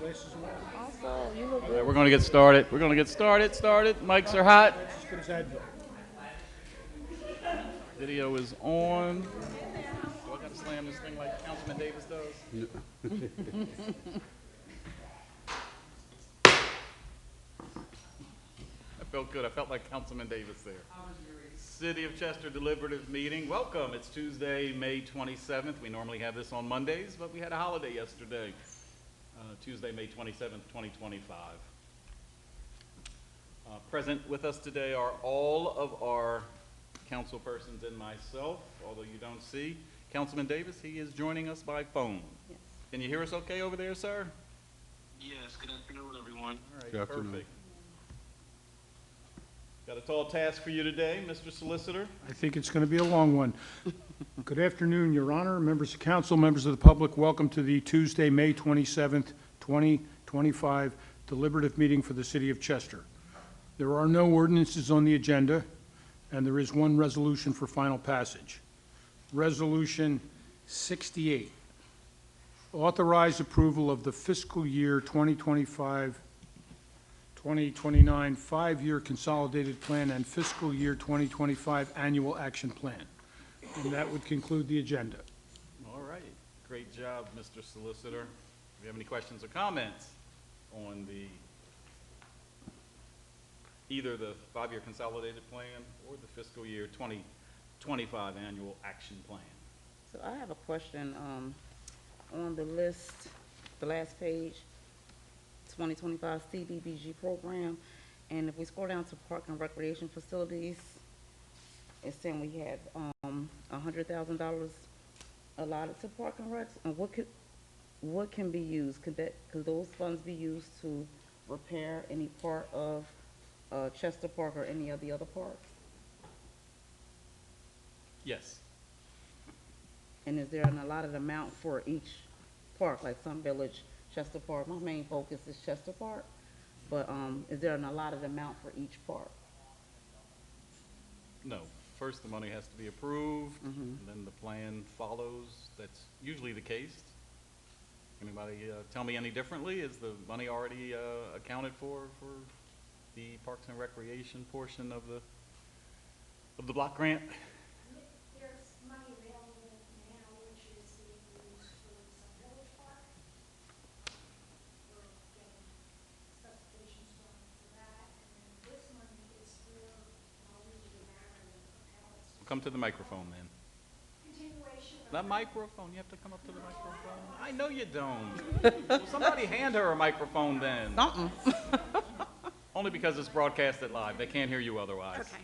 Also, you look All right, good. we're going to get started. We're going to get started. Mics are hot. Video is on. Do I got to slam this thing like Councilman Davis does? I felt good. I felt like Councilman Davis there. City of Chester Deliberative Meeting. Welcome. It's Tuesday, May 27th. We normally have this on Mondays, but we had a holiday yesterday. Tuesday, May 27th, 2025. Present with us today are all of our council persons and myself, although you don't see Councilman Davis. He is joining us by phone. Yes. Can you hear us okay over there, sir? Yes, good afternoon, everyone. All right, perfect. Got a tall task for you today, Mr. Solicitor. I think it's going to be a long one. Good afternoon, Your Honor, members of council, members of the public. Welcome to the Tuesday, May 27th, 2025 deliberative meeting for the City of Chester. There are no ordinances on the agenda, and there is one resolution for final passage. Resolution 68, authorize approval of the fiscal year 2025 2029 5-year consolidated plan and fiscal year 2025 annual action plan. And that would conclude the agenda. All right. Great job, Mr. Solicitor. Do you have any questions or comments on either the 5-year consolidated plan or the fiscal year 2025 annual action plan? So I have a question on the list, the last page, 2025 CDBG program, and if we scroll down to park and recreation facilities, it's saying we have $100,000 allotted to park and recs. And what can be used? Could those funds be used to repair any part of Chester Park or any of the other parks? Yes. And is there an allotted amount for each park, like Sun Village, Chester Park? My main focus is Chester Park, but is there an allotted amount for each park? No. First, the money has to be approved, Mm-hmm. and then the plan follows. That's usually the case. Anybody tell me any differently? Is the money already accounted for the Parks and Recreation portion of the block grant? There's money available now, which is being used for some village park. We're getting specifications from for that, and then this money is for, usually Mara and propellants. Come to the microphone, then. Continuation of That microphone, you have to come up to the microphone. I know you don't. Well, somebody hand her a microphone, then. Something. Only because it's broadcasted live. They can't hear you otherwise. Okay.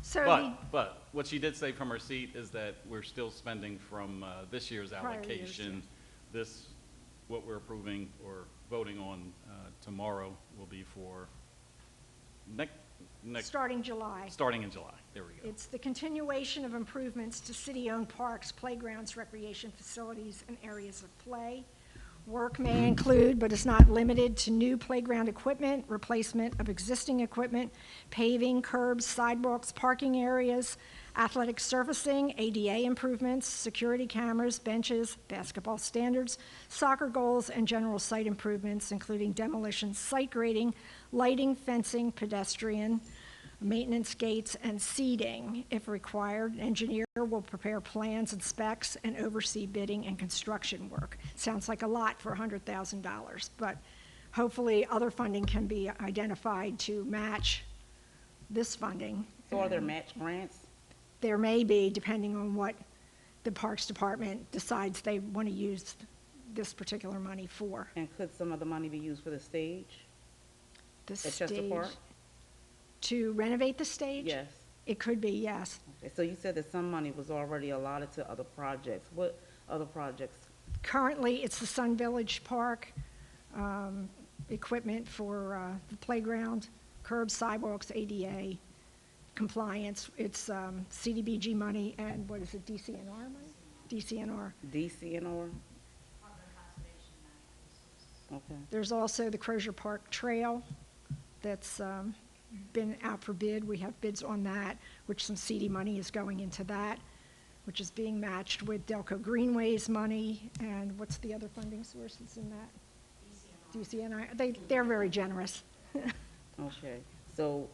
So But what she did say from her seat is that we're still spending from this year's Prior years, allocation. What we're approving or voting on tomorrow will be for starting July. starting in July. There we go. It's the continuation of improvements to city-owned parks, playgrounds, recreation facilities, and areas of play. Work may include, but is not limited to, new playground equipment, replacement of existing equipment, paving, curbs, sidewalks, parking areas, athletic surfacing, ADA improvements, security cameras, benches, basketball standards, soccer goals, and general site improvements, including demolition, site grading, lighting, fencing, pedestrian, maintenance gates, and seeding. If required, an engineer will prepare plans and specs and oversee bidding and construction work. Sounds like a lot for $100,000, but hopefully other funding can be identified to match this funding. So are there match grants? There may be, depending on what the Parks Department decides they want to use this particular money for. And could some of the money be used for the stage? The At Chester stage, Park? to renovate the stage? Yes. It could be, yes. Okay, so you said that some money was already allotted to other projects. What other projects? Currently, it's the Sun Village Park, equipment for the playground, curbs, sidewalks, ADA compliance. It's CDBG money and what is it, DCNR money? DCNR. DCNR? Okay. There's also the Crozier Park Trail that's been out for bid. We have bids on that, which some CD money is going into that, which is being matched with Delco Greenways money. And what's the other funding sources in that? DCNI, they're very generous. Okay, so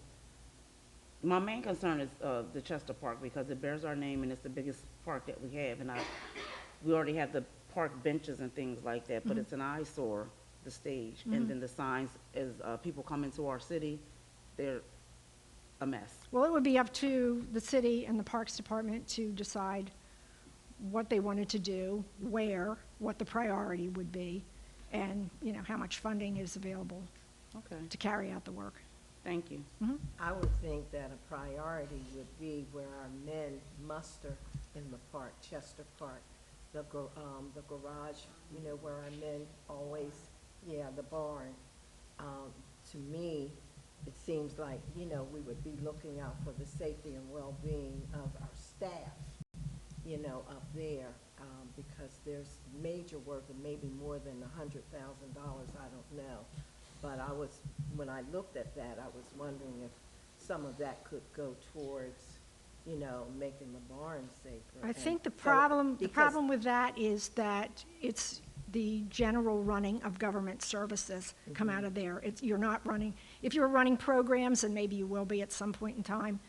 my main concern is the Chester Park because it bears our name and it's the biggest park that we have. And we already have the park benches and things like that, but it's an eyesore, the stage. And then the signs, as people come into our city, they're a mess. Well, it would be up to the city and the Parks Department to decide what they wanted to do, where, what the priority would be, and, you know, how much funding is available Okay, to carry out the work. thank you. I would think that a priority would be where our men muster in the park, Chester Park, the garage, you know, where our men always, the barn. To me, it seems like, you know, we would be looking out for the safety and well-being of our staff, you know, up there, because there's major work and maybe more than $100,000, I don't know. But when I looked at that, I was wondering if some of that could go towards, you know, making the barn safer. I think the so- problem because- with that is that it's the general running of government services come out of there. You're not running, if you're running programs, and maybe you will be at some point in time,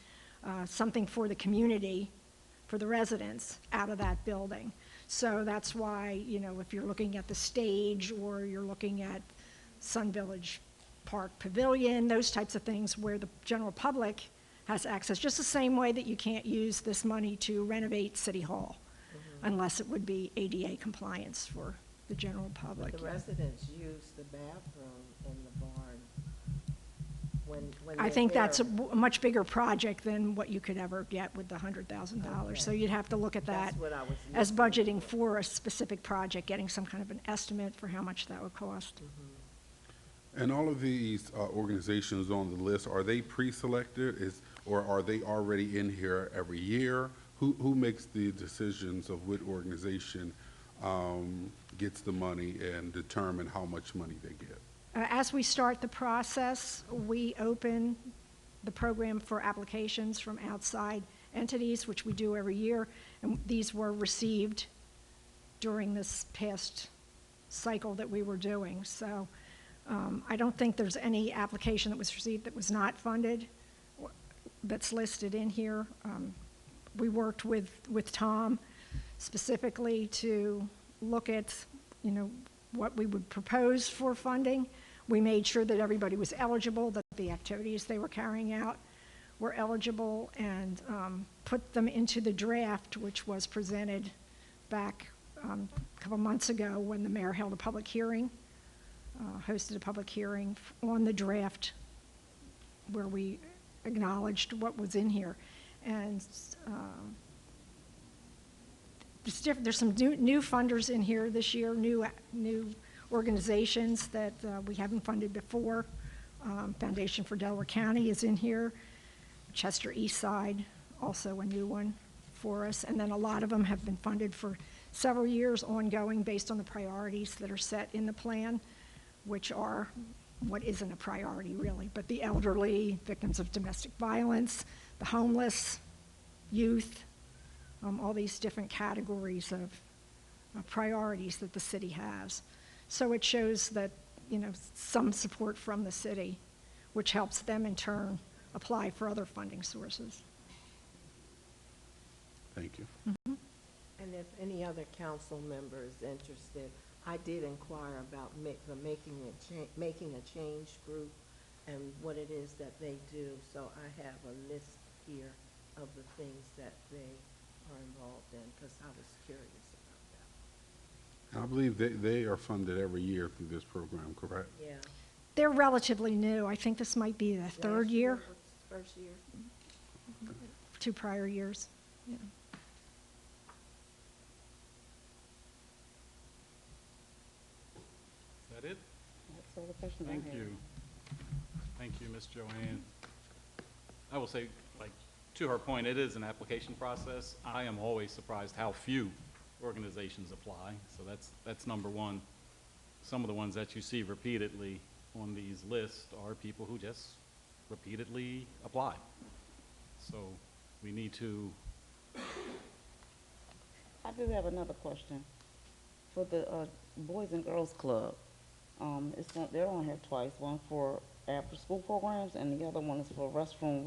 something for the community, for the residents out of that building. So that's why, you know, if you're looking at the stage or you're looking at Sun Village Park Pavilion, those types of things where the general public has access, just the same way that you can't use this money to renovate City Hall unless it would be ADA compliance for the general public. The residents use the bathroom in the barn when I they're think that's a there. much bigger project than what you could ever get with the $100,000. So Okay. you'd have to look at that That's what I was as looking budgeting for a specific project, getting some kind of an estimate for how much that would cost. And all of these organizations on the list, are they pre-selected, or are they already in here every year? Who makes the decisions of what organization gets the money and determine how much money they get? As we start the process, we open the program for applications from outside entities, which we do every year, and these were received during this past cycle that we were doing. So I don't think there's any application that was received that was not funded that's listed in here. We worked with Tom specifically to look at, you know, what we would propose for funding. We made sure that everybody was eligible, that the activities they were carrying out were eligible, and put them into the draft, which was presented back a couple months ago when the mayor held a public hearing, hosted a public hearing on the draft where we acknowledged what was in here. And there's some new funders in here this year, new organizations that we haven't funded before. Foundation for Delaware County is in here. Chester East Side, also a new one for us. And then a lot of them have been funded for several years ongoing based on the priorities that are set in the plan, which are what isn't a priority really, but the elderly, victims of domestic violence, the homeless, youth, all these different categories of priorities that the city has. So it shows that, you know, some support from the city, which helps them in turn apply for other funding sources. Thank you. And if any other council member is interested, I did inquire about making a change group and what it is that they do. So I have a list here of the things that they are involved in, because I was curious about that. I believe they are funded every year through this program, correct? Yeah. They're relatively new. I think this might be the third Last year, was First year? 2 prior years. Yeah. Is that it? That's all the questions I have. Thank you. Thank you, Ms. Joanne. I will say, like, to her point, it is an application process. I am always surprised how few organizations apply, so that's number one. Some of the ones that you see repeatedly on these lists are people who just repeatedly apply. So we need to, I do have another question. For the Boys and Girls Club, they're on here twice, one for after-school programs and the other one is for restroom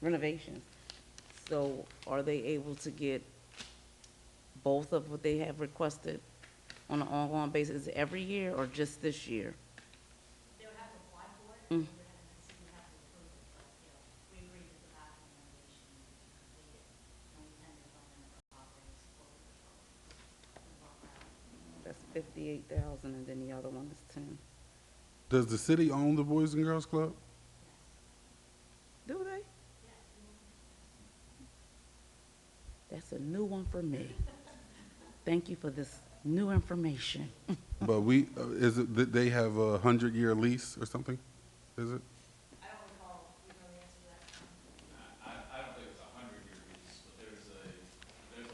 renovations. So are they able to get both of what they have requested on an ongoing basis every year or just this year? They would have to apply for it, and the city would have to approve it, but, we agreed that the bathroom renovation would be completed, and we intend to fund them for operating support for the program. That's 58,000 and then the other one is 10. Does the city own the Boys and Girls Club? Do they? That's a new one for me. Thank you for this new information. But we, is it that they have a 100-year lease or something? Is it? I don't recall, you know the answer to that, Tom? I don't think it's a 100-year lease, but there's a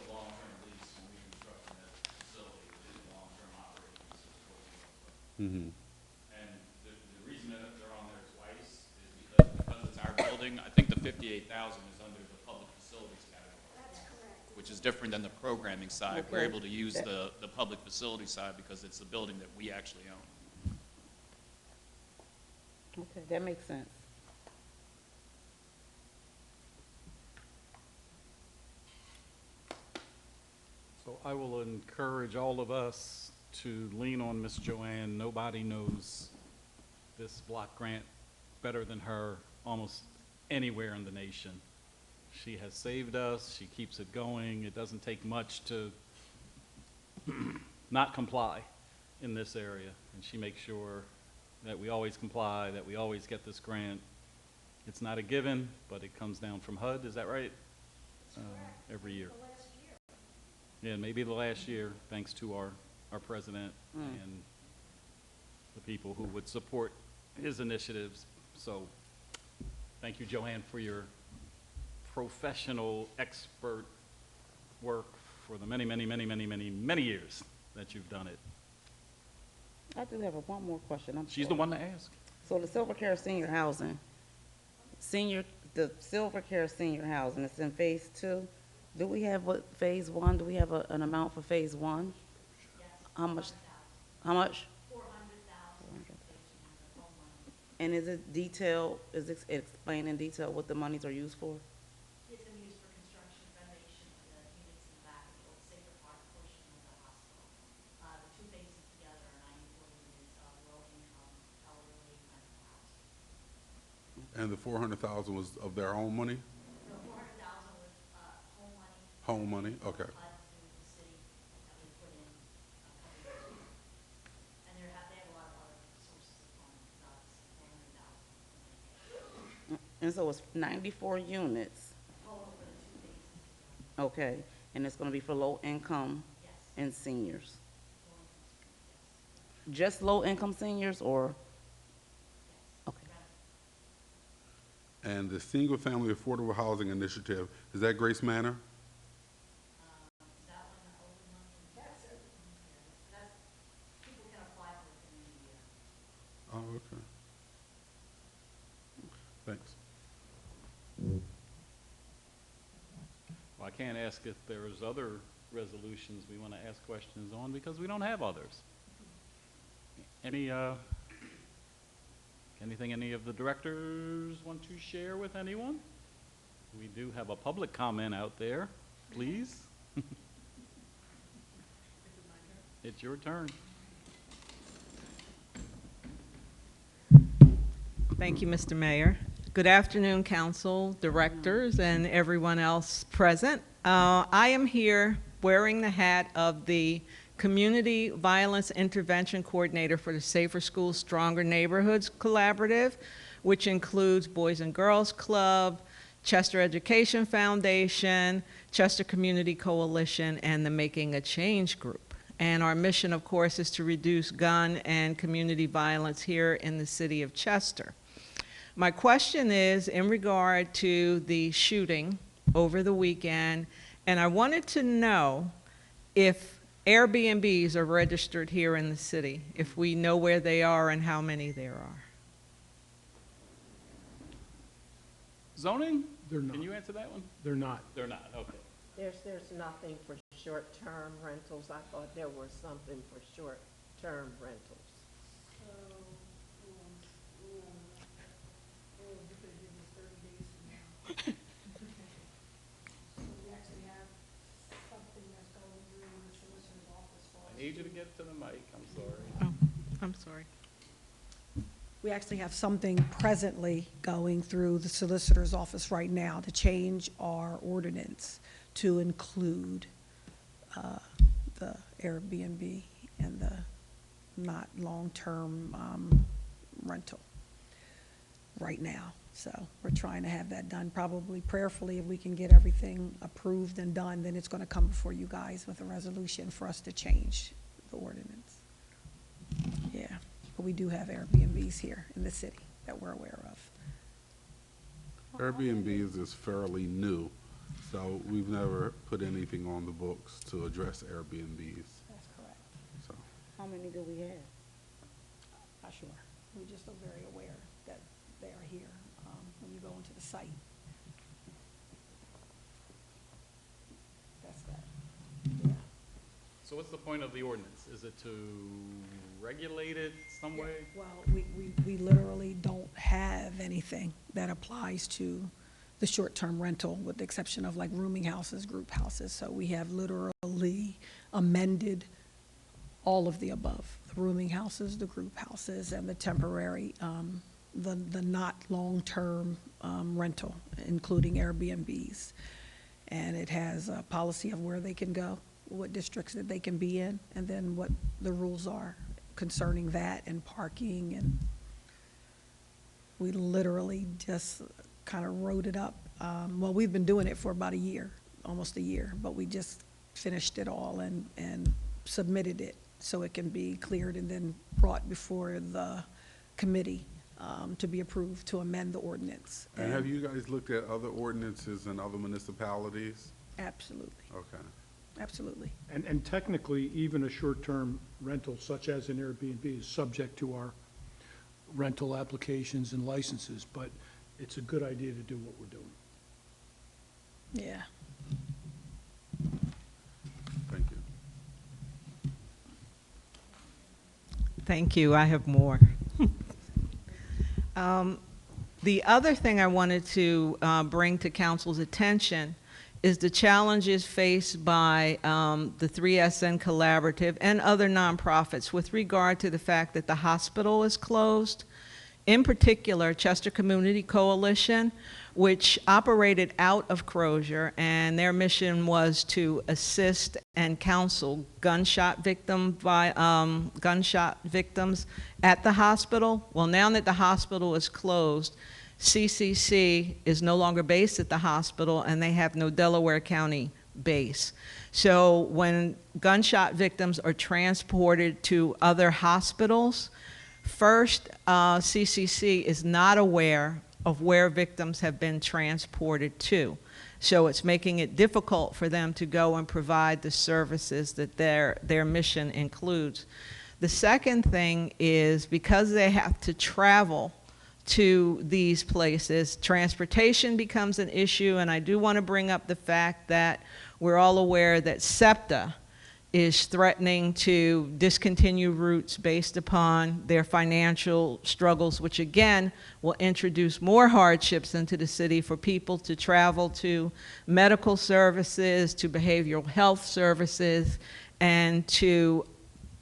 long-term lease when we constructed that facility, there's a long-term operating lease for the Boys and Girls Club. Mm-hmm. And the reason that they're on there twice is because it's our building. I think the 58,000 is under the public facilities category. That's correct. Which is different than the programming side. We're Okay. able to use the public facility side because it's the building that we actually own. Okay, that makes sense. So I will encourage all of us to lean on Miss Joanne. Nobody knows this block grant better than her almost anywhere in the nation. She has saved us, she keeps it going. It doesn't take much to not comply in this area. And she makes sure that we always comply, that we always get this grant. It's not a given, but it comes down from HUD, is that right? Every year. Yeah, maybe the last year, thanks to our president and the people who would support his initiatives. So, thank you, Joanne, for your professional, expert work for the many, many, many, many, many, many years that you've done it. I do have one more question. She's the one to ask. So the Silver Care Senior Housing, the Silver Care Senior Housing, it's in phase 2. Do we have phase 1? Do we have an amount for phase 1? Yes. How much? How much? 400,000. And is it detailed, is it explained in detail what the monies are used for? It's going to be used for construction, renovation of the units in the back of the old Sacred Heart portion of the hospital. The two phases together are 94 units of low-income elderly rental housing. And the 400,000 was of their own money? The 400,000 was home money. Home money? Okay. Applied to the city that we put in a couple years ago. And they have a lot of other sources of funds, besides 400,000. And so it's 94 units, Total for the two phases together. okay, and it's gonna be for low income Yes. and seniors. Yes. Just low income seniors or, okay. And the Single Family Affordable Housing Initiative, is that Grace Manor? Is that one the open one? That's it. That's, people can apply for it in a year. Oh, okay. Thanks. Well, I can't ask if there's other resolutions we want to ask questions on because we don't have others. Anything any of the directors want to share with anyone? We do have a public comment out there, please. It's your turn. Thank you, Mr. Mayor. Good afternoon, council, directors, and everyone else present. I am here wearing the hat of the Community Violence Intervention Coordinator for the Safer Schools, Stronger Neighborhoods Collaborative, which includes Boys and Girls Club, Chester Education Foundation, Chester Community Coalition, and the Making a Change Group. And our mission, of course, is to reduce gun and community violence here in the city of Chester. My question is in regard to the shooting over the weekend, and I wanted to know if Airbnbs are registered here in the city, if we know where they are and how many there are. Zoning? They're not. Can you answer that one? They're not. They're not, okay. There's nothing for short-term rentals. I thought there was something for short-term rentals. I'm sorry. We actually have something presently going through the solicitor's office right now to change our ordinance to include the Airbnb and the not long-term rental right now. So we're trying to have that done, probably prayerfully. If we can get everything approved and done, then it's going to come before you guys with a resolution for us to change the ordinance. Yeah, but we do have Airbnbs here in the city that we're aware of. Airbnbs is fairly new, so we've never put anything on the books to address Airbnbs, That's correct. so. How many do we have? Not sure. We just are very aware that they are here when you go into the site. That's that. Yeah. So what's the point of the ordinance? Is it to regulate it some way? Well, we literally don't have anything that applies to the short-term rental, with the exception of like rooming houses, group houses. So we have literally amended all of the above, the rooming houses, the group houses, and the temporary, the not long-term rental, including Airbnbs. And it has a policy of where they can go, what districts that they can be in, and then what the rules are concerning that and parking. And we literally just kind of wrote it up. Well, we've been doing it for about a year, almost a year, but we just finished it all and submitted it so it can be cleared and then brought before the committee to be approved to amend the ordinance. And have you guys looked at other ordinances in other municipalities? Absolutely, Okay. absolutely. And technically, even a short-term rental such as an Airbnb is subject to our rental applications and licenses, but it's a good idea to do what we're doing. Yeah. Thank you. Thank you. I have more. The other thing I wanted to bring to council's attention is the challenges faced by the 3SN Collaborative and other nonprofits with regard to the fact that the hospital is closed. In particular, Chester Community Coalition, which operated out of Crozier, and their mission was to assist and counsel gunshot victims at the hospital. Well, now that the hospital is closed, CCC is no longer based at the hospital, and they have no Delaware County base. So when gunshot victims are transported to other hospitals, first, CCC is not aware of where victims have been transported to. So it's making it difficult for them to go and provide the services that their mission includes. The second thing is because they have to travel to these places, transportation becomes an issue, and I do want to bring up the fact that we're all aware that SEPTA is threatening to discontinue routes based upon their financial struggles, which again will introduce more hardships into the city for people to travel to medical services, to behavioral health services, and to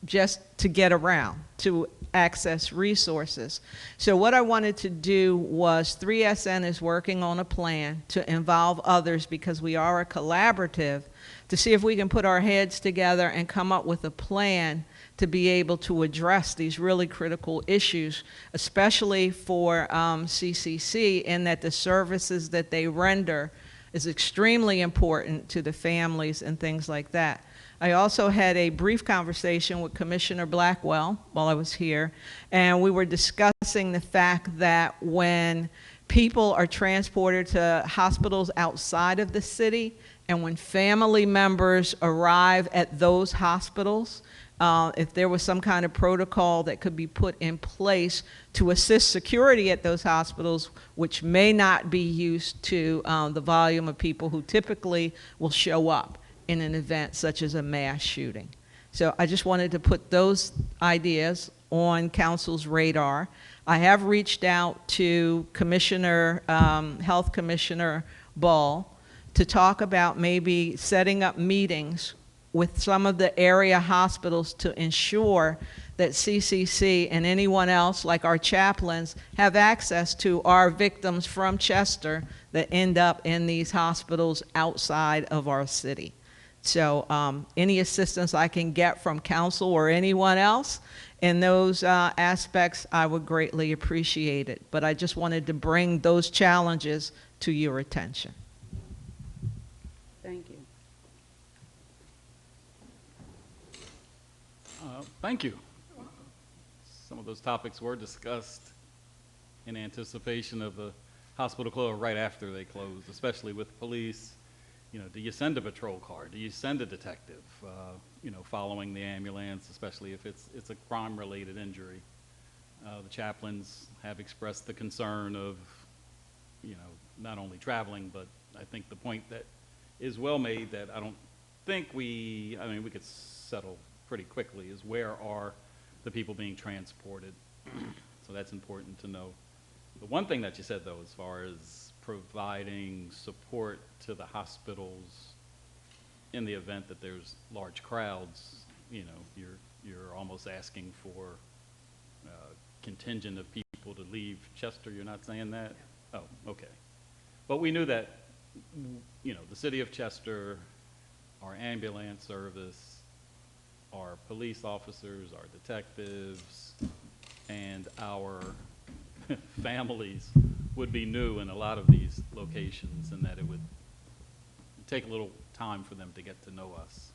just to get around, to access resources. So what I wanted to do was 3SN is working on a plan to involve others, because we are a collaborative, to see if we can put our heads together and come up with a plan to be able to address these really critical issues, especially for CCC, in that the services that they render is extremely important to the families and things like that. I also had a brief conversation with Commissioner Blackwell while I was here, and we were discussing the fact that when people are transported to hospitals outside of the city, and when family members arrive at those hospitals, if there was some kind of protocol that could be put in place to assist security at those hospitals, which may not be used to the volume of people who typically will show up in an event such as a mass shooting. So I just wanted to put those ideas on council's radar. I have reached out to Health Commissioner Ball to talk about maybe setting up meetings with some of the area hospitals to ensure that CCC and anyone else, like our chaplains, have access to our victims from Chester that end up in these hospitals outside of our city. So any assistance I can get from council or anyone else in those aspects, I would greatly appreciate it. But I just wanted to bring those challenges to your attention. Thank you. Thank you. Some of those topics were discussed in anticipation of the hospital close right after they closed, especially with police. You know, do you send a patrol car? Do you send a detective? You know, following the ambulance, especially if it's a crime-related injury. The chaplains have expressed the concern of, you know, not only traveling, but I think the point that is well made that I don't think we could settle pretty quickly is where are the people being transported. So that's important to know. The one thing that you said, though, as far as providing support to the hospitals in the event that there's large crowds, you know, you're almost asking for a contingent of people to leave Chester. You're not saying that? Oh, okay. But we knew that, you know, the city of Chester, our ambulance service, our police officers, our detectives, and our families would be new in a lot of these locations, and that it would take a little time for them to get to know us.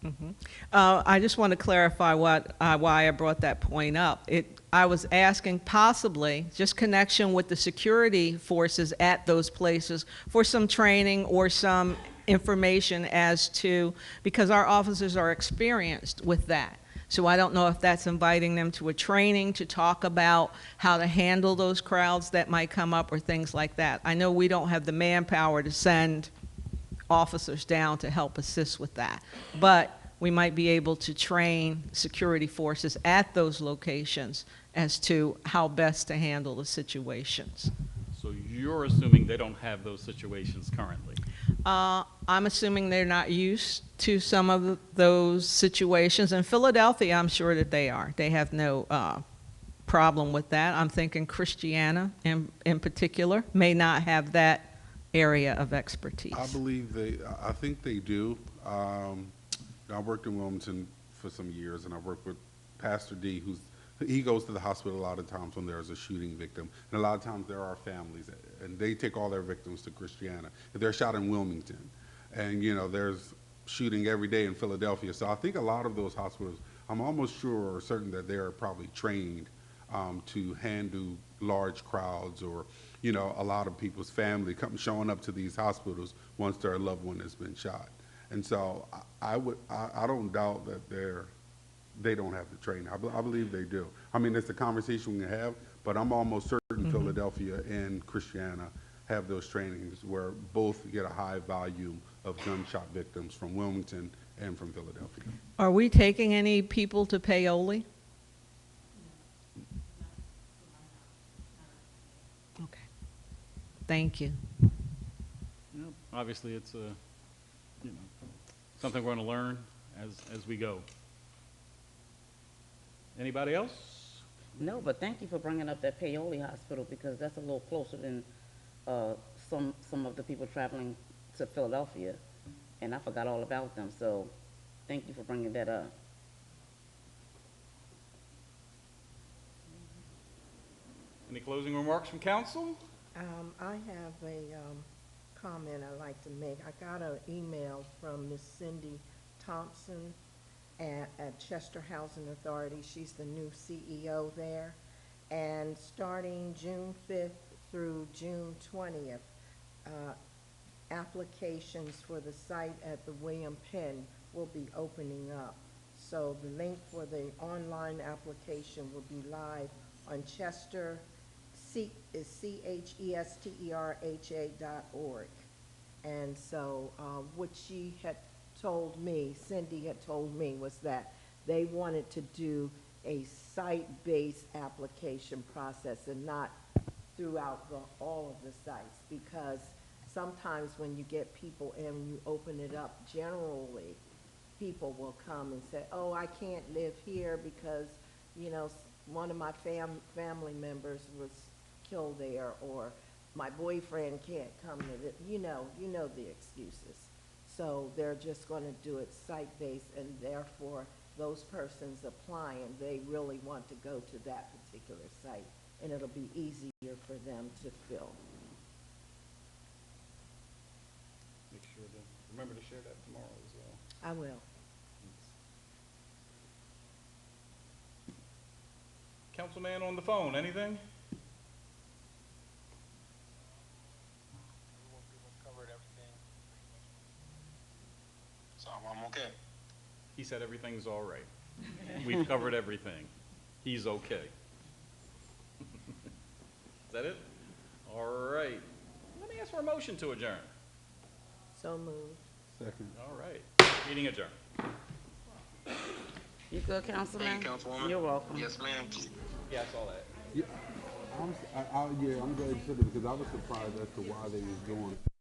I just want to clarify why I brought that point up. I was asking possibly just connection with the security forces at those places for some training or some information as to, because our officers are experienced with that. So I don't know if that's inviting them to a training to talk about how to handle those crowds that might come up or things like that. I know we don't have the manpower to send officers down to help assist with that, but we might be able to train security forces at those locations as to how best to handle the situations. So you're assuming they don't have those situations currently? I'm assuming they're not used to some of those situations. In Philadelphia, I'm sure that they are. They have no problem with that. I'm thinking Christiana in particular may not have that area of expertise. I think they do. I worked in Wilmington for some years, and I worked with Pastor D, he goes to the hospital a lot of times when there's a shooting victim. And a lot of times there are families, and they take all their victims to Christiana. They're shot in Wilmington. And, you know, there's shooting every day in Philadelphia. So I think a lot of those hospitals, I'm almost sure or certain that they're probably trained to handle large crowds or, you know, a lot of people's family showing up to these hospitals once their loved one has been shot. And so I don't doubt that they don't have the training. I believe they do. I mean, it's a conversation we can have, but I'm almost certain Philadelphia and Christiana have those trainings where both get a high volume of gunshot victims from Wilmington and from Philadelphia. Are we taking any people to Paoli? Okay. Thank you. Yeah, obviously, it's something we're going to learn as we go. Anybody else? No, but thank you for bringing up that Paoli Hospital, because that's a little closer than some of the people traveling to Philadelphia, and I forgot all about them, so thank you for bringing that up. Any closing remarks from council? I have a comment I'd like to make. I got an email from Miss Cindy Thompson at Chester Housing Authority. She's the new CEO there. And starting June 5th through June 20th, applications for the site at the William Penn will be opening up. So the link for the online application will be live on Chester, CHESTERHA.org. And so what she had told me, Cindy had told me, was that they wanted to do a site-based application process and not throughout all of the sites, because sometimes when you get people in, you open it up generally, people will come and say, oh, I can't live here because, you know, one of my family members was killed there, or my boyfriend can't come to the, you know the excuses. So they're just gonna do it site-based, and therefore, those persons applying, they really want to go to that particular site, and it'll be easier for them to fill. Make sure to, remember to share that tomorrow as well. I will. Councilman on the phone, anything? So I'm okay. He said everything's all right. We've covered everything. He's okay. Is that it? All right. Let me ask for a motion to adjourn. So moved. Second. All right. Meeting adjourned. You good, Councilman? Thank you, Councilwoman. You're welcome. Yes, ma'am. Yeah, I saw that. Yeah, I'm glad you said it because I was surprised as to why they was doing it.